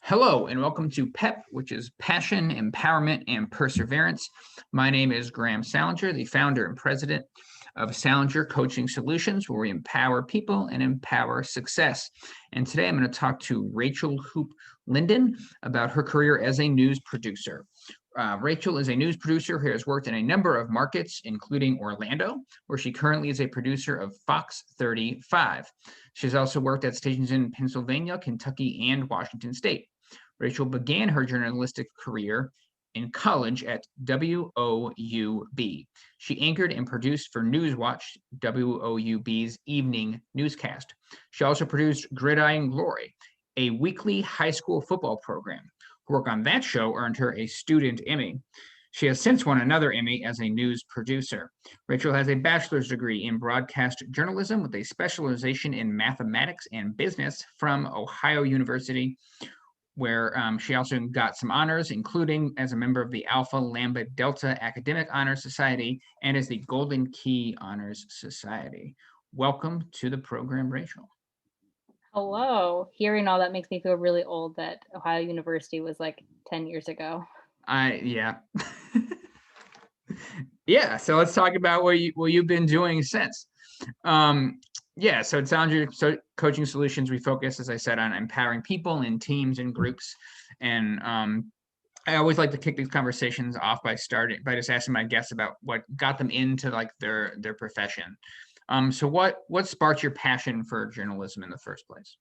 Hello, and welcome to PEP, which is Passion, Empowerment, and Perseverance. My name is Graham Salinger, the founder and president of Salinger Coaching Solutions, where we empower people and empower success. And today I'm going to talk to Rachel Hoops Linden about her career as a news producer. Rachel is a news producer who has worked in a number of markets, including Orlando, where she currently is a producer of Fox 35. She's also worked at stations in Pennsylvania, Kentucky, and Washington State. Rachel began her journalistic career in college at WOUB. She anchored and produced for Newswatch, WOUB's evening newscast. She also produced Gridiron Glory, a weekly high school football program. Her work on that show earned her a student Emmy. She has since won another Emmy as a news producer. Rachel has a bachelor's degree in broadcast journalism with a specialization in mathematics and business from Ohio University, where she also got some honors, including as a member of the Alpha Lambda Delta Academic Honor Society and as the Golden Key Honors Society. Welcome to the program, Rachel. Hello. Hearing all that makes me feel really old that Ohio University was like 10 years ago. Yeah. Yeah, so let's talk about what you've been doing since. Yeah, so at Salinger Coaching Solutions, we focus, as I said, on empowering people in teams and groups. And I always like to kick these conversations off by just asking my guests about what got them into like their profession. So what sparked your passion for journalism in the first place?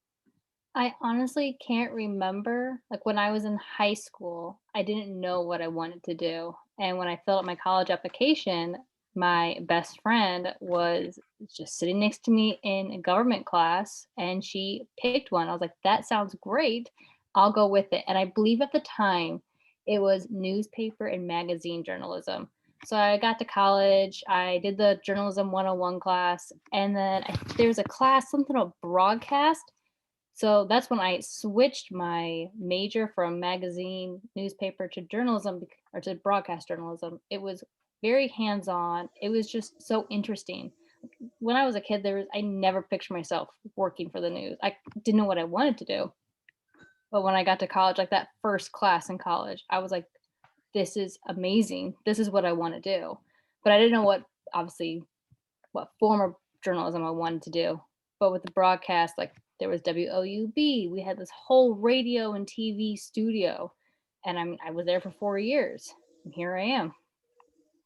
I honestly can't remember. Like when I was in high school, I didn't know what I wanted to do. And when I filled out my college application, my best friend was just sitting next to me in a government class and she picked one. I was like, that sounds great. I'll go with it. And I believe at the time it was newspaper and magazine journalism. So I got to college, I did the journalism 101 class, and then there was a class, something about broadcast. So that's when I switched my major from magazine, newspaper to journalism or to broadcast journalism. It was very hands-on. It was just so interesting. When I was a kid, I never pictured myself working for the news. I didn't know what I wanted to do. But when I got to college, like that first class in college, I was like, this is amazing. This is what I want to do. But I didn't know what form of journalism I wanted to do. But with the broadcast, like there was WOUB, we had this whole radio and TV studio, and I was there for 4 years, and here I am.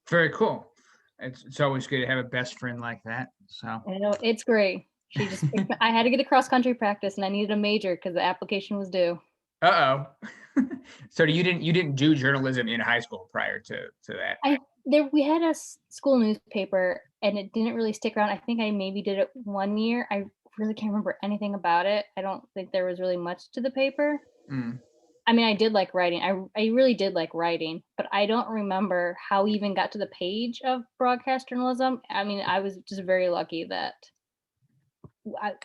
Very cool. It's always good to have a best friend like that. So I know it's great. I had to get a cross country practice, and I needed a major because the application was due. Uh-oh. So you didn't do journalism in high school prior to that? We had a school newspaper, and it didn't really stick around. I think I maybe did it 1 year. I really can't remember anything about it. I don't think there was really much to the paper. Mm. I mean, I did like writing. I really did like writing, but I don't remember how we even got to the page of broadcast journalism. I mean, I was just very lucky that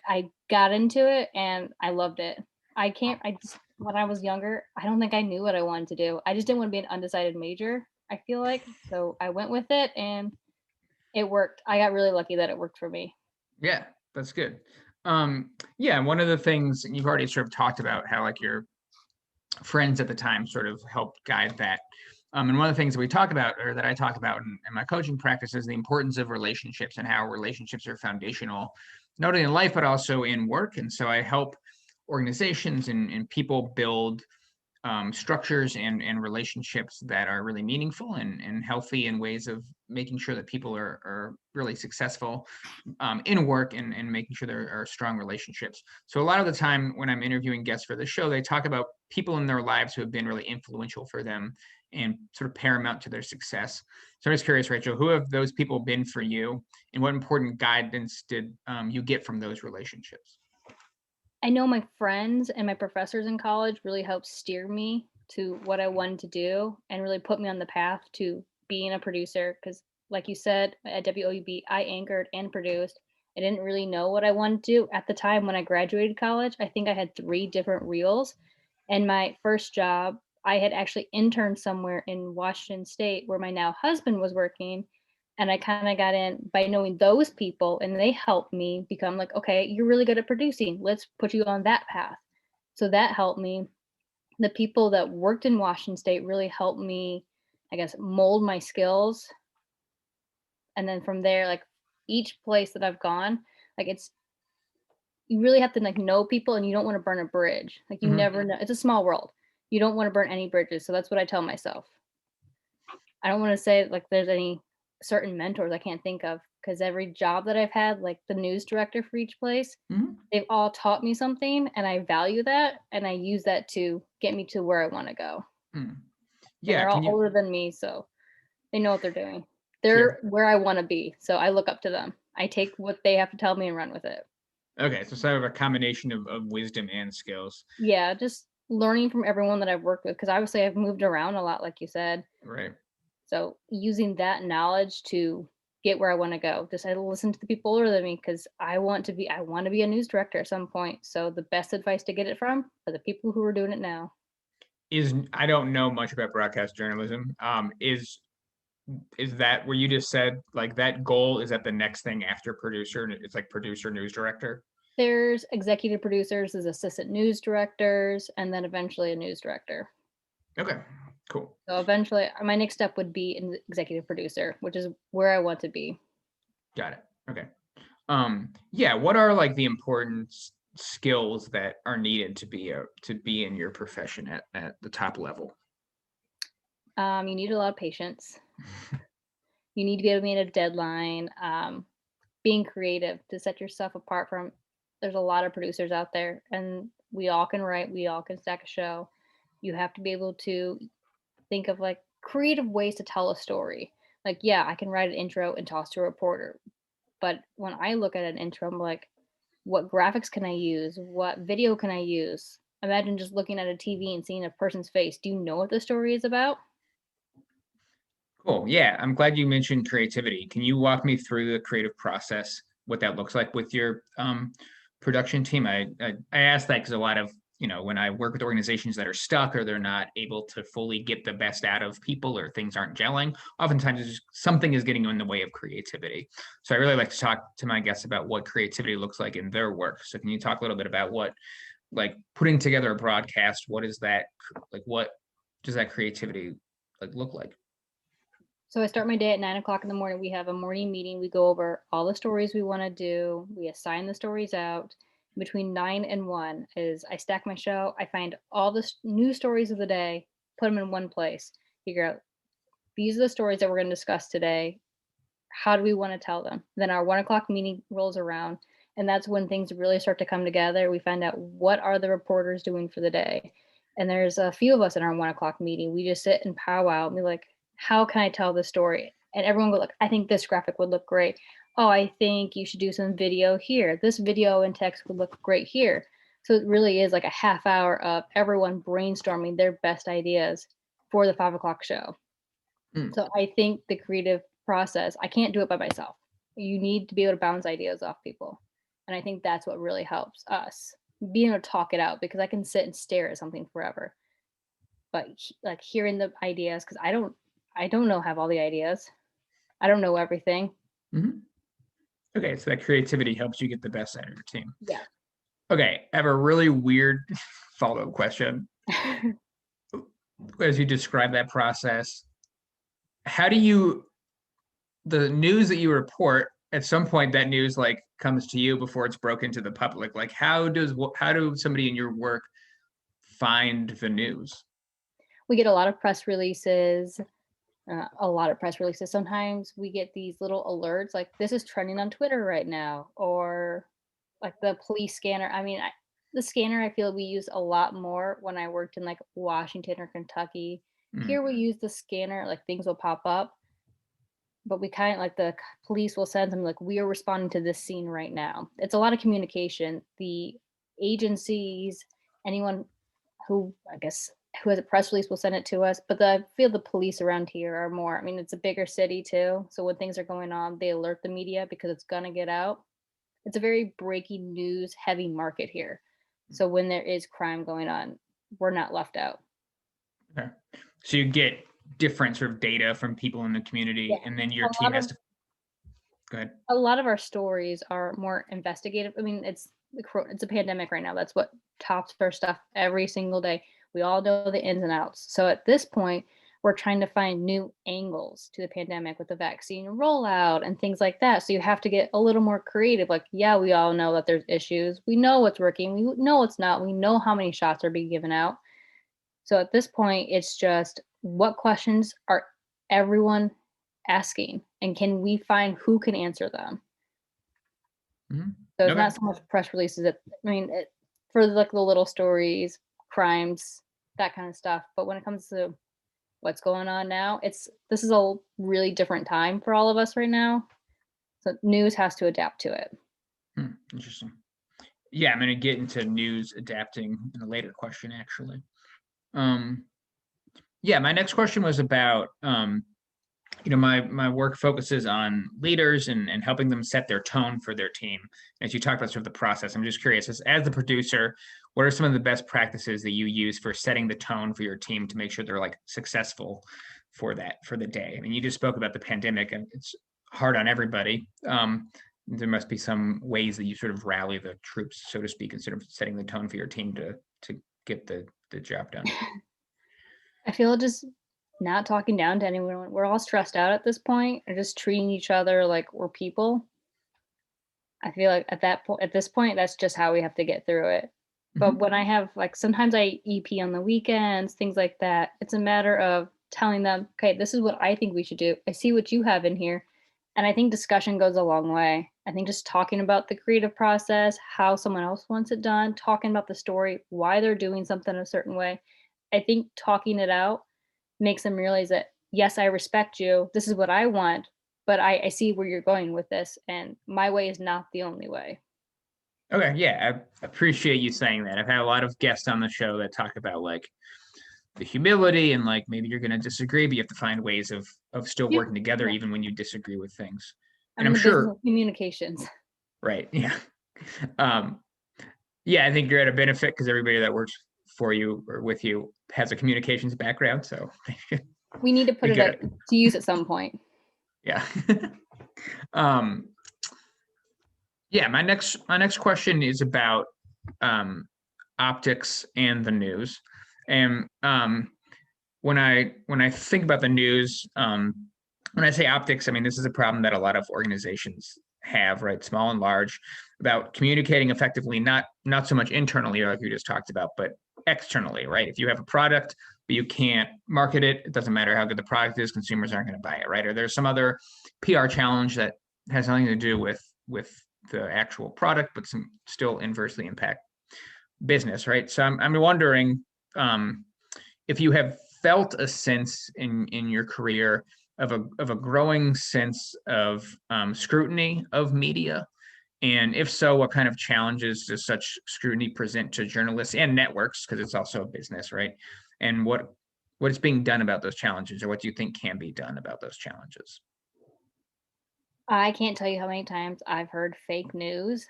I got into it and I loved it. When I was younger, I don't think I knew what I wanted to do. I just didn't want to be an undecided major, I feel like. So I went with it and it worked. I got really lucky that it worked for me. Yeah, that's good. Yeah, one of the things you've already sort of talked about how like your friends at the time sort of helped guide that. And one of the things that we talk about, or that I talk about in my coaching practice, is the importance of relationships and how relationships are foundational, not only in life, but also in work. And so I help organizations and people build structures and relationships that are really meaningful and healthy in ways of making sure that people are really successful in work and making sure there are strong relationships. So a lot of the time when I'm interviewing guests for the show, they talk about people in their lives who have been really influential for them and sort of paramount to their success. So I'm just curious, Rachel, who have those people been for you, and what important guidance did you get from those relationships? I know my friends and my professors in college really helped steer me to what I wanted to do and really put me on the path to being a producer. Because, like you said, at WOUB, I anchored and produced. I didn't really know what I wanted to do at the time when I graduated college. I think I had 3 different reels. And my first job, I had actually interned somewhere in Washington State where my now husband was working. And I kind of got in by knowing those people, and they helped me become like, okay, you're really good at producing. Let's put you on that path. So that helped me. the people that worked in Washington State really helped me, I guess, mold my skills. And then from there, like each place that I've gone, like it's you really have to like know people and you don't want to burn a bridge. Like you Mhm. never know. It's a small world. You don't want to burn any bridges. So that's what I tell myself. I don't want to say like there's any certain mentors I can't think of because every job that I've had, like the news director for each place, Mhm. they've all taught me something and I value that and I use that to get me to where I want to go. Mm. And Yeah, they're all can you older than me, so they know what they're doing. sure. They're where I wanna be, so I look up to them. I take what they have to tell me and run with it. Okay, so sort of a combination of wisdom and skills. Yeah, just learning from everyone that I've worked with, because obviously I've moved around a lot, like you said. Right. So using that knowledge to get where I wanna go. Just I listen to the people older than me because I wanna be a news director at some point. So the best advice to get it from are the people who are doing it now. I don't know much about broadcast journalism. Is that where you just said like that goal is that the next thing after producer? It's like producer, news director. There's executive producers, there's assistant news directors, and then eventually a news director. Okay, cool. So eventually, my next step would be an executive producer, which is where I want to be. Got it. Okay. Yeah, what are like the important skills that are needed to be in your profession at the top level? You need a lot of patience. You need to be able to meet a deadline. Being creative to set yourself apart from. There's a lot of producers out there, and we all can write. We all can stack a show. You have to be able to think of like creative ways to tell a story. Like, yeah, I can write an intro and toss to a reporter, but when I look at an intro, I'm like, what graphics can I use? What video can I use? Imagine just looking at a TV and seeing a person's face. Do you know what the story is about? Cool. Yeah, I'm glad you mentioned creativity. Can you walk me through the creative process, what that looks like with your production team? I asked that because a lot of when I work with organizations that are stuck or they're not able to fully get the best out of people or things aren't gelling, oftentimes it's just something is getting in the way of creativity. So I really like to talk to my guests about what creativity looks like in their work. So can you talk a little bit about what like putting together a broadcast? What is that like? What does that creativity like look like? So I start my day at 9 o'clock in the morning. We have a morning meeting. We go over all the stories we want to do. We assign the stories out. Between 9 and 1 is I stack my show. I find all the news stories of the day, put them in one place. Figure out these are the stories that we're going to discuss today. How do we want to tell them? Then our 1 o'clock meeting rolls around, and that's when things really start to come together. We find out what are the reporters doing for the day. And there's a few of us in our 1 o'clock meeting. We just sit and powwow and be like, how can I tell this story? And everyone go, look, I think this graphic would look great. Oh, I think you should do some video here. This video and text would look great here. So it really is like a half hour of everyone brainstorming their best ideas for the 5 o'clock show. Mm. So I think the creative process, I can't do it by myself. You need to be able to bounce ideas off people. And I think that's what really helps us being able to talk it out because I can sit and stare at something forever. But like hearing the ideas, because I don't know have all the ideas. I don't know everything. Mhm. Okay, so that creativity helps you get the best out of your team. Yeah. Okay, I have a really weird follow-up question. As you describe that process, how do you the news that you report, at some point that news like comes to you before it's broken to the public. Like how do somebody in your work find the news? We get a lot of press releases, a lot of press releases. Sometimes we get these little alerts like this is trending on Twitter right now, or like the police scanner. I mean, the scanner I feel we use a lot more when I worked in like Washington or Kentucky. Mm, Here we use the scanner, like things will pop up, but we kind of like the police will send them like we are responding to this scene right now. It's a lot of communication. The agencies, anyone who I guess who has a press release will send it to us. But I feel the police around here are more. I mean, it's a bigger city too, so when things are going on, they alert the media because it's gonna get out. It's a very breaking news heavy market here. So when there is crime going on, we're not left out. okay. So you get different sort of data from people in the Yeah. community, and then A your team lot has of to go ahead. a lot of our stories are more investigative. I mean, it's a pandemic right now. That's what tops our stuff every single day. We all know the ins and outs. So at this point, we're trying to find new angles to the pandemic with the vaccine rollout and things like that. So you have to get a little more creative. Like, yeah, we all know that there's issues. We know what's working. We know what's not. We know how many shots are being given out. So at this point, it's just what questions are everyone asking? And can we find who can answer them? Mhm. So it's Okay. not so much press releases that I mean, for like the little stories, crimes, that kind of stuff. But when it comes to what's going on now, this is a really different time for all of us right now. So news has to adapt to it. Interesting. Yeah, I'm gonna get into news adapting in a later question, actually. Um, yeah, my next question was about my work focuses on leaders and helping them set their tone for their team. As you talked about sort of the process, I'm just curious, as the producer, what are some of the best practices that you use for setting the tone for your team to make sure they're like successful for the day? I mean, you just spoke about the pandemic, and it's hard on everybody. There must be some ways that you sort of rally the troops, so to speak, and sort of setting the tone for your team to get the job done. I feel just not talking down to anyone. We're all stressed out at this point and just treating each other like we're people. I feel like at this point, that's just how we have to get through it. But Mhm. when I have like sometimes I EP on the weekends, things like that, it's a matter of telling them, okay, this is what I think we should do. I see what you have in here. And I think discussion goes a long way. I think just talking about the creative process, how someone else wants it done, talking about the story, why they're doing something a certain way. I think talking it out makes them realize that, yes, I respect you. This is what I want, but I see where you're going with this, and my way is not the only way. Okay, yeah, I appreciate you saying that. I've had a lot of guests on the show that talk about like the humility and like maybe you're going to disagree, but you have to find ways of still You working together Yeah, even when you disagree with things. I'm And in I'm the business sure, of communications. right? Yeah, um, yeah, I think you're at a benefit because everybody that works for you or with you has a communications background, so We need to be put it good at at to use at some point. yeah. um, yeah, my next question is about um, optics and the news. And when I think about the news, when I say optics, I mean this is a problem that a lot of organizations have, right, small and large, about communicating effectively, not so much internally like you just talked about, but externally, right? If you have a product but you can't market it, it doesn't matter how good the product is, consumers aren't going to buy it, right? Or there's some other PR challenge that has nothing to do with the actual product, but some still inversely impact business, right? So I'm wondering um, if you have felt a sense in your career of a growing sense of scrutiny of media, and if so, what kind of challenges does such scrutiny present to journalists and networks, because it's also a business, right? And what is being done about those challenges, or what do you think can be done about those challenges? I can't tell you how many times I've heard fake news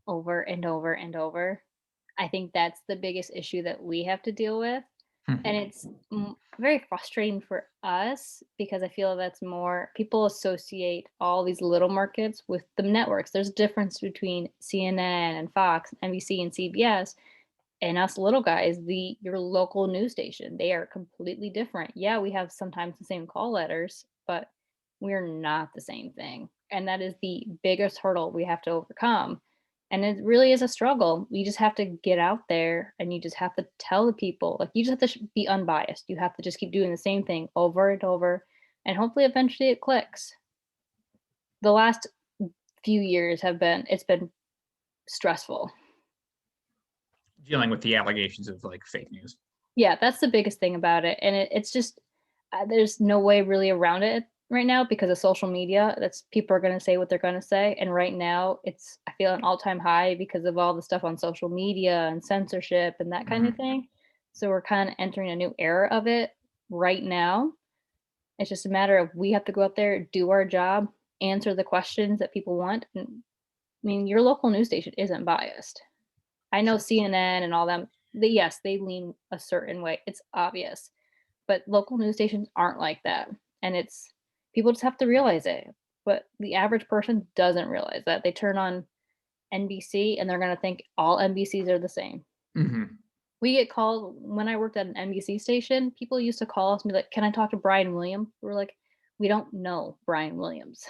over and over and over. I think that's the biggest issue that we have to deal with. And Hmm. it's very frustrating for us because I feel that's more people associate all these little markets with the networks. There's a difference between CNN and Fox, NBC and CBS, and us little guys, the your local news station. They are completely different. Yeah, we have sometimes the same call letters, but we're not the same thing. And that is the biggest hurdle we have to overcome. And it really is a struggle. You just have to get out there and you just have to tell the people, like, you just have to be unbiased. You have to just keep doing the same thing over and over. And hopefully, eventually, it clicks. The last few years it's been stressful. Dealing with the allegations of like fake news. Yeah, that's the biggest thing about it, and it's just there's no way really around it right now because of social media. That's people are gonna say what they're gonna say, and right now it's I feel an all-time high because of all the stuff on social media and censorship and that kind of Hmm. thing. So we're kinda entering a new era of it right now. It's just a matter of we have to go out there, do our job, answer the questions that people want, and I mean, your local news station isn't biased. I know Sure. CNN and all them, yes, they lean a certain way, it's obvious, but local news stations aren't like that, and it's people just have to realize it, but the average person doesn't realize that. They turn on NBC and they're gonna think all NBCs are the same. Hmm. We get called when I worked at an NBC station, people used to call us and be like, "Can I talk to Brian Williams?" We're like, "We don't know Brian Williams."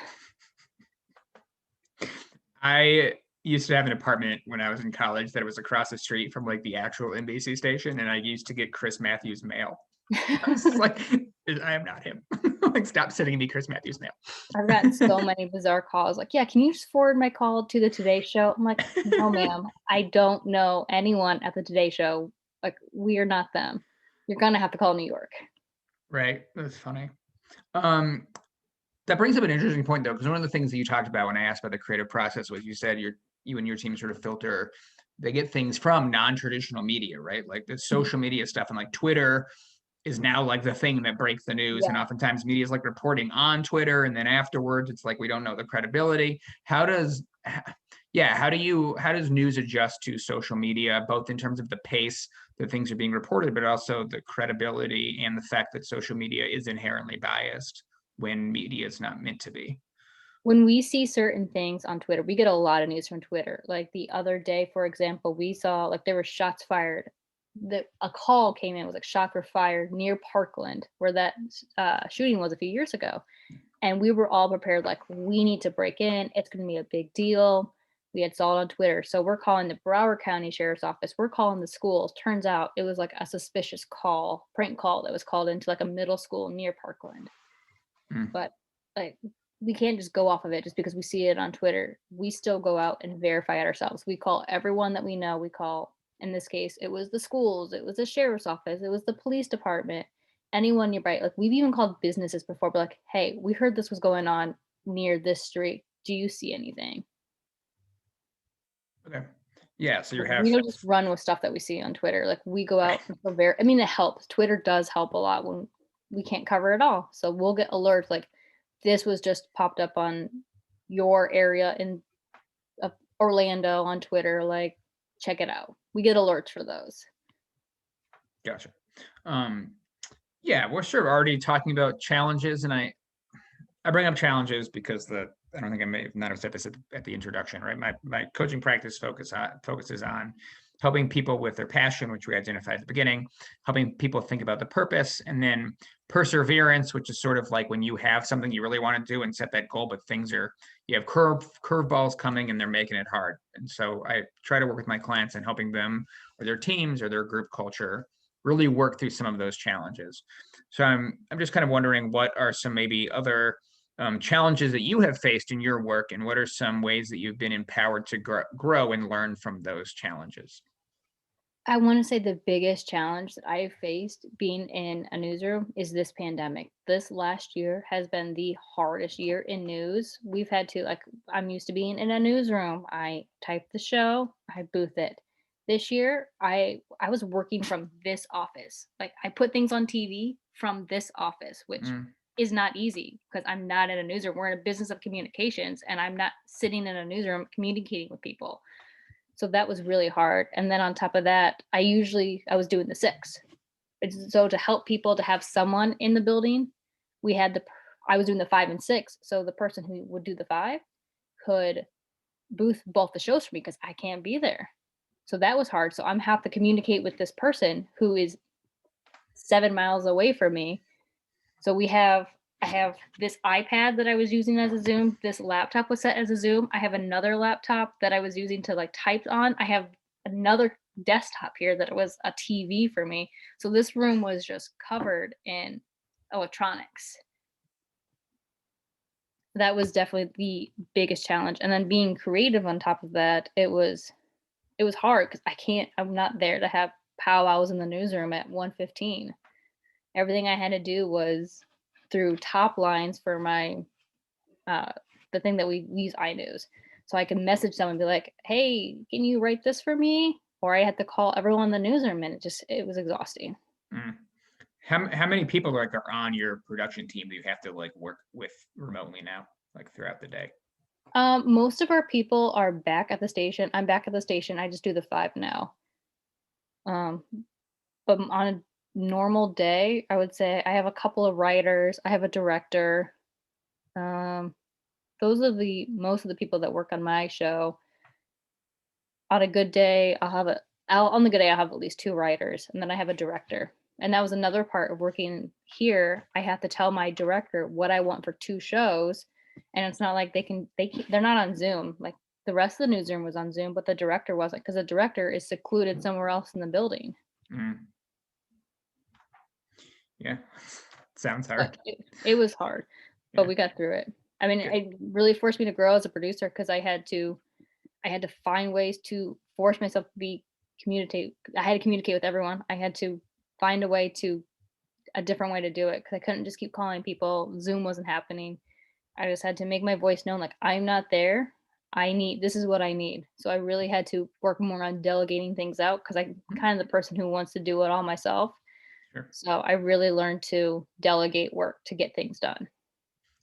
I used to have an apartment when I was in college that was across the street from like the actual NBC station, and I used to get Chris Matthews mail. I was like, I am not him. Like, stop sending me Chris Matthews mail. I've gotten so many bizarre calls like, "Yeah, can you just forward my call to the Today Show?" I'm like, "No, ma'am. I don't know anyone at the Today Show. Like, we are not them. You're gonna have to call New York." Right. That's funny. Um, that brings up an interesting point though, because one of the things that you talked about when I asked about the creative process was you said you and your team sort of filter, they get things from non-traditional media, right? Like the Mhm. social media stuff and like Twitter is now like the thing that breaks the news. And Yeah. oftentimes media is like reporting on Twitter. And then afterwards, it's like, we don't know the credibility. Yeah, how does news adjust to social media, both in terms of the pace that things are being reported, but also the credibility and the fact that social media is inherently biased when media is not meant to be? When we see certain things on Twitter, we get a lot of news from Twitter. Like the other day, for example, we saw like there were shots fired. That a call came in, it was like shots were fired near Parkland, where that shooting was a few years ago. And we were all prepared, like, we need to break in. It's going to be a big deal. We had saw it on Twitter. So we're calling the Broward County Sheriff's Office. We're calling the schools. Turns out it was like a suspicious call, prank call that was called into like a middle school near Parkland. Mm, But like we can't just go off of it just because we see it on Twitter. We still go out and verify it ourselves. We call everyone that we know. We call, in this case, it was the schools, it was the sheriff's office, it was the police department, anyone nearby. Like we've even called businesses before, but like, hey, we heard this was going on near this street. Do you see anything? okay. Yeah, so you Like, have we don't just run with stuff that we see on Twitter. Like we go right. out and feel I mean, it helps. Twitter does help a lot when we can't cover it all. So we'll get alerts like this was just popped up on your area in Orlando on Twitter. Like, check it out. We get alerts for those. Gotcha. Um, yeah, we're sort of already talking about challenges, and I bring up challenges because I don't think I may have not have said this at the introduction, right? My coaching practice focuses on helping people with their passion, which we identified at the beginning, helping people think about the purpose, and then perseverance, which is sort of like when you have something you really want to do and set that goal, but you have curveballs coming and they're making it hard. And so I try to work with my clients and helping them or their teams or their group culture really work through some of those challenges. So I'm just kind of wondering what are some maybe other challenges that you have faced in your work, and what are some ways that you've been empowered to grow and learn from those challenges? I want to say the biggest challenge that I have faced being in a newsroom is this pandemic. This last year has been the hardest year in news. We've had to like I'm used to being in a newsroom. I type the show, I booth it. This year, I was working from this office. Like I put things on TV from this office, which Mm, is not easy because I'm not in a newsroom. We're in a business of communications and I'm not sitting in a newsroom communicating with people. So that was really hard, and then on top of that, I was doing the 6. So to help people to have someone in the building, we had the I was doing the 5 and 6, so the person who would do the 5 could booth both the shows for me because I can't be there. So that was hard, so I'm have to communicate with this person who is 7 miles away from me. So I have this iPad that I was using as a Zoom. This laptop was set as a Zoom. I have another laptop that I was using to like type on. I have another desktop here that was a TV for me. So this room was just covered in electronics. That was definitely the biggest challenge. And then being creative on top of that, it was hard because I'm not there to have powwows in the newsroom at 1:15. Everything I had to do was through top lines for my uh, the thing that we use iNews. So I can message someone and be like, "Hey, can you write this for me?" Or I had to call everyone in the newsroom, and it was exhausting. mm. How many people like are on your production team that you have to like work with remotely now, like throughout the day? Most of our people are back at the station. I'm back at the station. I just do the 5 now. Um, but on a normal day, I would say I have a couple of writers. I have a director. Um, those are the most of the people that work on my show. On a good day, I'll have On the good day, I'll have at least 2 writers, and then I have a director. And that was another part of working here. I have to tell my director what I want for 2 shows, and it's not like they're not on Zoom. Like, the rest of the newsroom was on Zoom, but the director wasn't, because the director is secluded somewhere else in the building. Mm, yeah. Sounds But hard. it was hard, but Yeah. we got through it. I mean, Good. it really forced me to grow as a producer, because I had to find ways to force myself to be communicate. I had to communicate with everyone. I had to find a different way to do it, because I couldn't just keep calling people. Zoom wasn't happening. I just had to make my voice known, like, I'm not there. This is what I need. So I really had to work more on delegating things out, because I'm Mm, kind of the person who wants to do it all myself. sure. So I really learned to delegate work to get things done.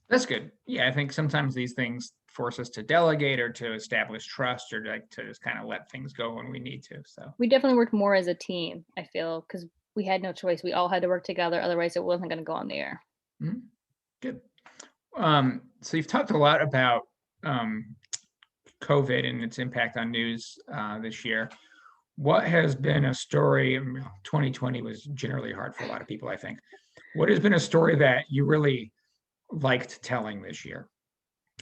That's good. Yeah, I think sometimes these things force us to delegate or to establish trust or like to just kind of let things go when we need to. So We definitely worked more as a team, I feel, because we had no choice. We all had to work together, otherwise it wasn't gonna go on the air. mhm, good. So you've talked a lot about um, COVID and its impact on news this year. What has been a story? 2020 was generally hard for a lot of people, I think. What has been a story that you really liked telling this year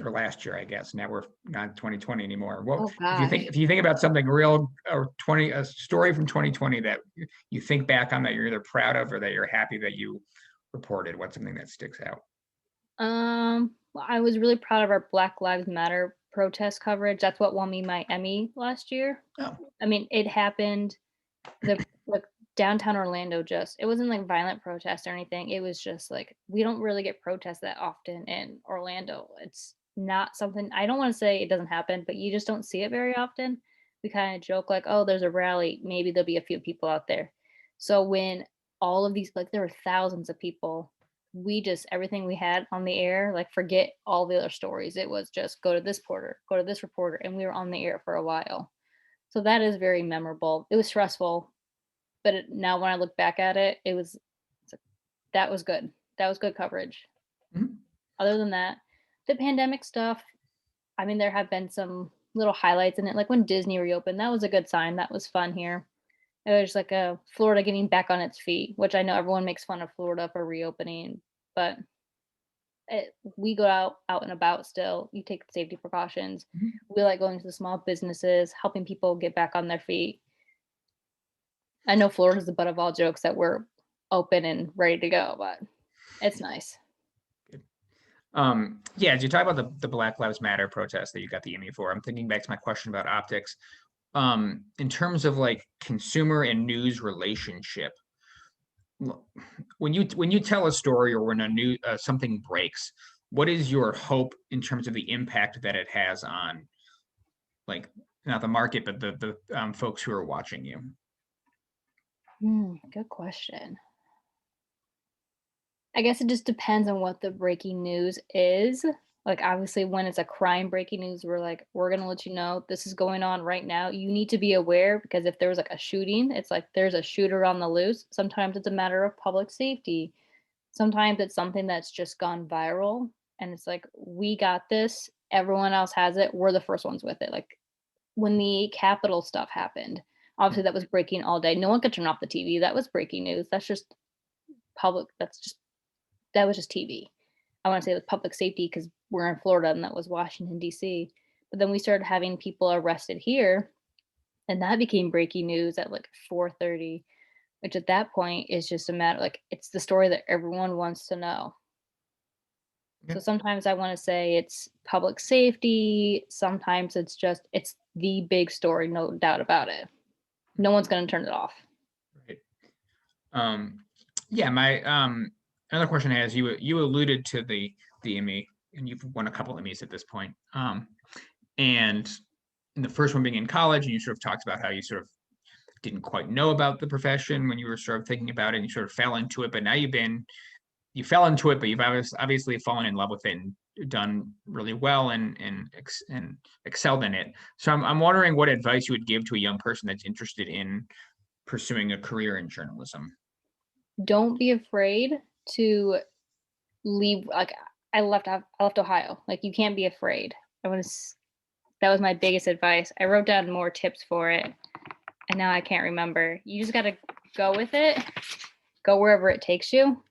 or last year, I guess? Now we're not 2020 anymore. What Oh gosh. if you think about something real or a story from 2020 that you think back on that you're either proud of or that you're happy that you reported? What's something that sticks out? Well, I was really proud of our Black Lives Matter protest coverage. That's what won me my Emmy last year. Oh, I mean, it happened the like downtown Orlando. Just it wasn't like violent protest or anything. It was just like, we don't really get protests that often in Orlando. It's not something, I don't want to say it doesn't happen, but you just don't see it very often. We kind of joke like, oh, there's a rally, maybe there'll be a few people out there. So when all of these, like, there were thousands of people, we just, everything we had on the air, like, forget all the other stories. It was just go to this porter, go to this reporter, and we were on the air for a while. So that is very memorable. It was stressful, but now when I look back at it, that was good. That was good coverage. mhm, Other than that, the pandemic stuff, I mean, there have been some little highlights in it, like when Disney reopened, that was a good sign. That was fun here. It was like a Florida getting back on its feet, which I know everyone makes fun of Florida for reopening, but we go out and about still. You take safety precautions. mhm. We like going to the small businesses, helping people get back on their feet. I know Florida's the butt of all jokes that we're open and ready to go, but it's nice. Yeah, as you talk about the Black Lives Matter protest that you got the Emmy for, I'm thinking back to my question about optics. In terms of like consumer and news relationship, l- when you tell a story or when a new something breaks, what is your hope in terms of the impact that it has on like not the market, but the folks who are watching you? Good question. I guess it just depends on what the breaking news is. Like, obviously, when it's a crime breaking news, we're like, we're gonna let you know this is going on right now. You need to be aware, because if there was like a shooting, it's like there's a shooter on the loose. Sometimes it's a matter of public safety. Sometimes it's something that's just gone viral, and it's like, we got this. Everyone else has it. We're the first ones with it. Like when the Capitol stuff happened, Yeah, obviously that was breaking all day. No one could turn off the TV. That was breaking news. That's just public. That was just TV. I wanna say it was public safety, because 'cause we're in Florida and that was Washington, DC. But then we started having people arrested here, and that became breaking news at, like, 4:30, which at that point is just a matter, like, it's the story that everyone wants to know. yeah, So sometimes I wanna say it's public safety, sometimes it's the big story, no doubt about it. No one's gonna turn it off. right. Um, yeah, my another question I has you alluded to the Emmy, and you've won a couple Emmys at this point. And in the first one being in college, and you sort of talked about how you sort of didn't quite know about the profession when you were sort of thinking about it, and you sort of fell into it. But now you fell into it, but you've obviously fallen in love with it and done really well and excelled in it. So I'm wondering what advice you would give to a young person that's interested in pursuing a career in journalism. Don't be afraid to leave. Like, I left Ohio. Like, you can't be afraid. That was my biggest advice. I wrote down more tips for it. and now I can't remember. You just got to go with it, go wherever it takes you.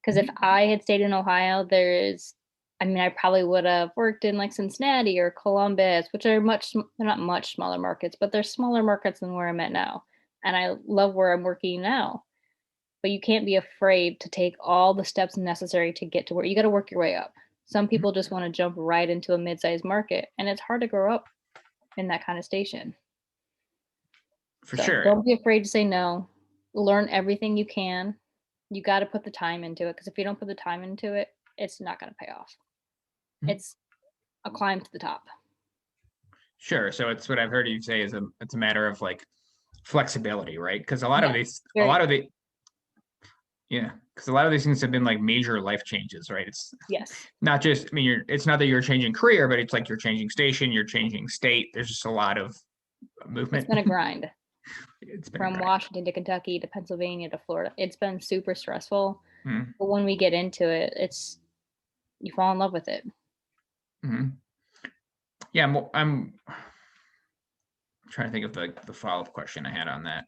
Because if I had stayed in Ohio, I probably would have worked in like Cincinnati or Columbus, which are they're not much smaller markets, but they're smaller markets than where I'm at now. And I love where I'm working now. But you can't be afraid to take all the steps necessary to get to where you got to work your way up. Some people just want to jump right into a mid-sized market, and it's hard to grow up in that kind of station. For So sure. don't be afraid to say no. Learn everything you can. You got to put the time into it, because if you don't put the time into it, it's not going to pay off. It's a climb to the top. Sure. So it's what I've heard you say is it's a matter of like flexibility, right? Because a lot of these things have been like major life changes, right? It's not just, it's not that you're changing career, but it's like you're changing station, you're changing state. There's just a lot of movement. It's been a grind. It's been From Washington to Kentucky to Pennsylvania to Florida. It's been super stressful. But when we get into it, you fall in love with it. Yeah, I'm trying to think of the follow-up question I had on that.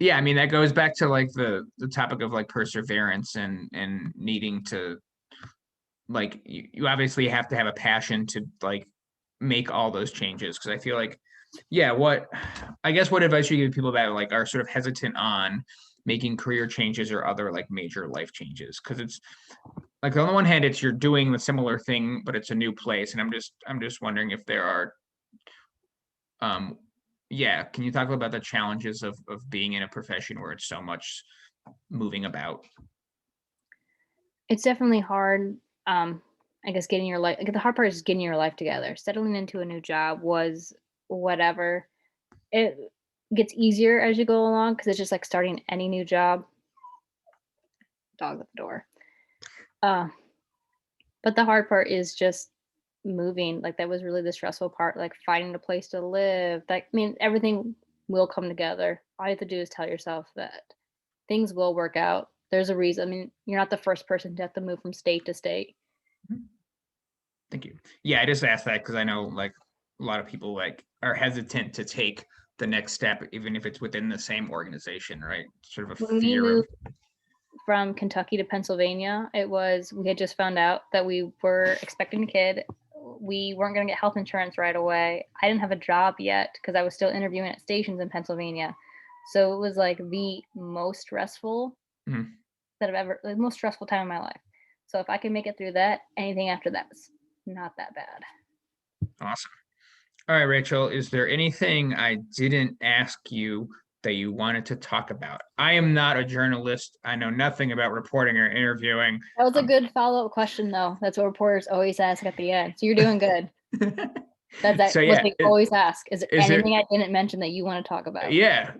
That goes back to like the topic of like perseverance and needing to, like, you obviously have to have a passion to like make all those changes. Because I feel like, what advice you give people that like are sort of hesitant on making career changes or other like major life changes? Because it's like, on the one hand, you're doing the similar thing, but it's a new place, and I'm just wondering if there are, can you talk about the challenges of being in a profession where it's so much moving about? It's definitely hard. I guess getting your life. The hard part is getting your life together. Settling into a new job was whatever. It gets easier as you go along, because it's just like starting any new job. Dog at the door. But the hard part is just moving. Like, that was really the stressful part, like finding a place to live. Everything will come together. All you have to do is tell yourself that things will work out. There's a reason. You're not the first person to have to move from state to state. Thank you. Yeah, I just asked that because I know like a lot of people like are hesitant to take the next step, even if it's within the same organization, right? Sort of a When fear we moved from Kentucky to Pennsylvania, we had just found out that we were expecting a kid. We weren't going to get health insurance right away. I didn't have a job yet because I was still interviewing at stations in Pennsylvania. So it was like the most stressful the most stressful time of my life. So if I can make it through that, anything after that's not that bad. Awesome. All right, Rachel, is there anything I didn't ask you that you wanted to talk about? I am not a journalist. I know nothing about reporting or interviewing. That was a good follow-up question, though. That's what reporters always ask at the end. So you're doing good. That's what they always ask. Is there anything I didn't mention that you want to talk about? Yeah.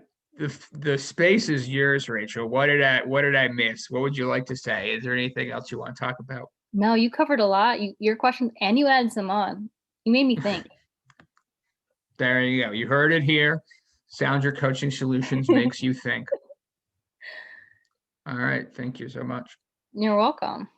The space is yours, Rachel. What did I miss? What would you like to say? Is there anything else you want to talk about? No, you covered a lot. Your questions, and you added some on. You made me think. There you go. You heard it here. Sound Your Coaching Solutions makes you think. All right. Thank you so much. You're welcome.